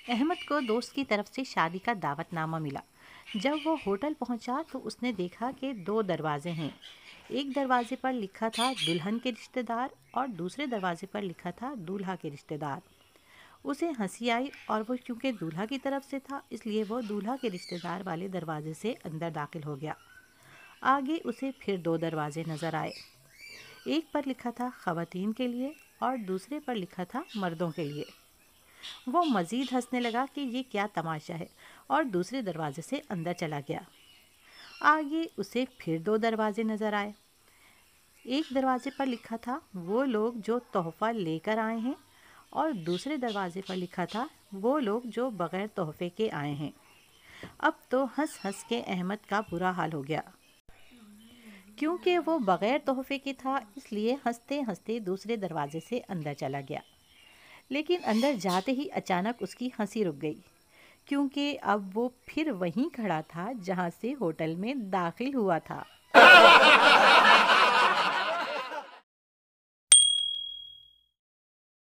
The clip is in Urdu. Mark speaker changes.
Speaker 1: احمد کو دوست کی طرف سے شادی کا دعوت نامہ ملا۔ جب وہ ہوٹل پہنچا تو اس نے دیکھا کہ 2 دروازے ہیں۔ ایک دروازے پر لکھا تھا دلہن کے رشتہ دار اور دوسرے دروازے پر لکھا تھا دولہا کے رشتہ دار۔ اسے ہنسی آئی اور وہ کیونکہ دولہا کی طرف سے تھا اس لیے وہ دولہا کے رشتہ دار والے دروازے سے اندر داخل ہو گیا۔ آگے اسے پھر 2 دروازے نظر آئے۔ ایک پر لکھا تھا خواتین کے لیے اور دوسرے پر لکھا تھا مردوں کے لیے۔ وہ مزید ہنسنے لگا کہ یہ کیا تماشا ہے اور دوسرے دروازے سے اندر چلا گیا۔ آگے اسے پھر 2 دروازے نظر آئے۔ ایک دروازے پر لکھا تھا وہ لوگ جو تحفہ لے کر آئے ہیں اور دوسرے دروازے پر لکھا تھا وہ لوگ جو بغیر تحفے کے آئے ہیں۔ اب تو ہنس ہنس کے احمد کا برا حال ہو گیا۔ کیونکہ وہ بغیر تحفے کے تھا اس لیے ہنستے ہنستے دوسرے دروازے سے اندر چلا گیا۔ لیکن اندر جاتے ہی اچانک اس کی ہنسی رک گئی، کیونکہ اب وہ پھر وہیں کھڑا تھا جہاں سے ہوٹل میں داخل ہوا تھا۔